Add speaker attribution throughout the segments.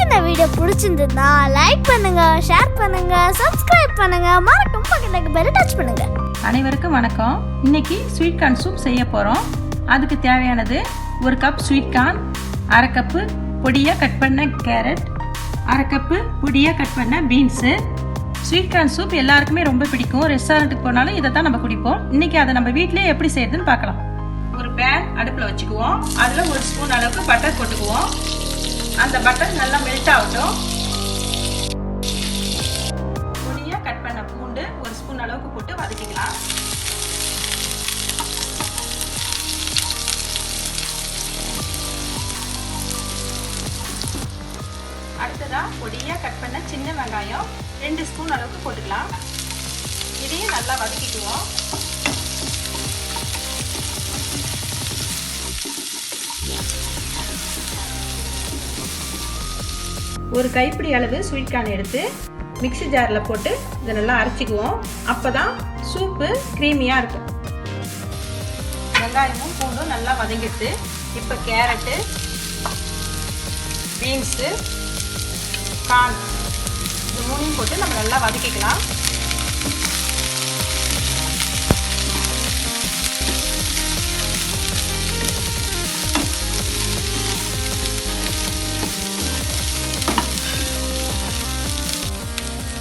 Speaker 1: இந்த வீடியோ பிடிச்சிருந்தா லைக் பண்ணுங்க, ஷேர் பண்ணுங்க, சப்ஸ்கிரைப் பண்ணுங்க, மறக்காம பக்கத்துல பெல் டச் பண்ணுங்க.
Speaker 2: அனைவருக்கும் வணக்கம். இன்னைக்கு ஸ்வீட் கார்ன் சூப் செய்ய போறோம். அதுக்கு தேவையானது 1 கப் ஸ்வீட் கார்ன், 1/2 கப்பு பொடியா கட் பண்ண கேரட், 1/2 கப்பு பொடியா கட் பண்ண பீன்ஸ். ஸ்வீட் கார்ன் சூப் எல்லாருக்குமே ரொம்ப பிடிக்கும். ரெஸ்டாரண்ட்டுக்கு போனாலும் இதை தான் நம்ம குடிப்போம். இன்னைக்கு அதை நம்ம வீட்டிலேயே எப்படி செய்யறதுன்னு பார்க்கலாம். ஒரு பேன் அடுப்பில் வச்சுக்குவோம். அதில் 1 ஸ்பூன் அளவுக்கு பட்டர் போட்டுக்குவோம். அந்த பட்டர் நல்லா மெல்ட் ஆகட்டும். பொடியாக கட் பண்ண பூண்டு 1 ஸ்பூன் அளவுக்கு போட்டு வதக்கிக்கலாம். அடுத்ததாக பொடியாக கட் பண்ண சின்ன வெங்காயம் 2 ஸ்பூன் அளவுக்கு போட்டுக்கலாம். இதையும் நல்லா வதக்கிக்குவோம். ஒரு கைப்பிடி அளவு ஸ்வீட் கார்ன் எடுத்து மிக்ஸி ஜாரில் போட்டு இதை நல்லா அரைச்சிக்குவோம். அப்போ தான் சூப்பு க்ரீமியாக இருக்கும். வெங்காயமும் பூண்டும் நல்லா வதங்கிட்டு இப்போ கேரட்டு, பீன்ஸு, கார்ன் இது 3 போட்டு நம்ம நல்லா வதக்கிக்கலாம்.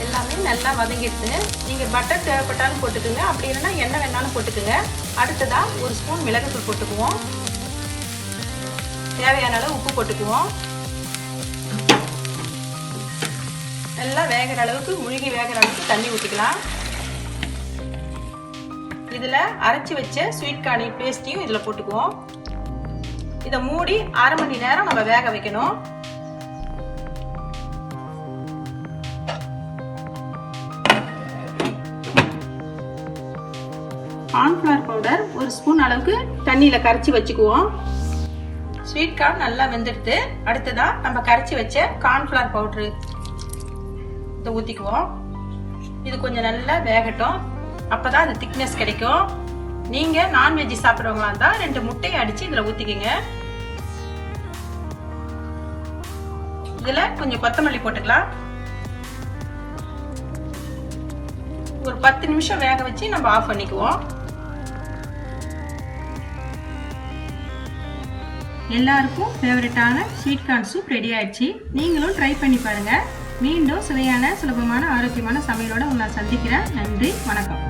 Speaker 2: எல்லாமே நல்லா வதங்கிட்டு நீங்கள் பட்டர் தேவைப்பட்டாலும் போட்டுக்குங்க, அப்படி இல்லைன்னா எண்ணெய் வேணாலும் போட்டுக்குங்க. அடுத்ததாக 1 ஸ்பூன் மிளகுத்தூள் போட்டுக்குவோம். தேவையான அளவு உப்பு போட்டுக்குவோம். நல்லா வேகிற அளவுக்கு முழுகி வேகிற அளவுக்கு தண்ணி ஊற்றிக்கலாம். இதில் அரைச்சி வச்ச ஸ்வீட் கார்ன் பேஸ்ட்டையும் இதில் போட்டுக்குவோம். இதை மூடி 1/2 மணி நேரம் நம்ம வேக வைக்கணும். கார்ன்ஃப்ளவர் பவுடர் 1 ஸ்பூன் அளவுக்கு தண்ணியில் கரைச்சி வச்சுக்குவோம். ஸ்வீட் கார்ன் நல்லா வெந்துடுத்து. அடுத்ததாக நம்ம கரைச்சி வச்ச கார்ன்ஃப்ளவர் பவுட்ரு இதை ஊற்றிக்குவோம். இது கொஞ்சம் நல்லா வேகட்டும். அப்போ தான் அது திக்னஸ் கிடைக்கும். நீங்கள் நான்வெஜ் சாப்பிட்றவங்களா இருந்தால் 2 முட்டையை அடித்து இதில் ஊற்றிக்கிங்க. இதில் கொஞ்சம் கொத்தமல்லி போட்டுக்கலாம். ஒரு 10 நிமிஷம் வேக வச்சு நம்ம ஆஃப் பண்ணிக்குவோம். எல்லாருக்கும் ஃபேவரட்டான ஸ்வீட் கார்ன் சூப் ரெடி ஆயிடுச்சு. நீங்களும் ட்ரை பண்ணி பாருங்க. மீண்டும் சுவையான, சுலபமான, ஆரோக்கியமான சமையலோட உங்களை சந்திக்கிறேன். நன்றி, வணக்கம்.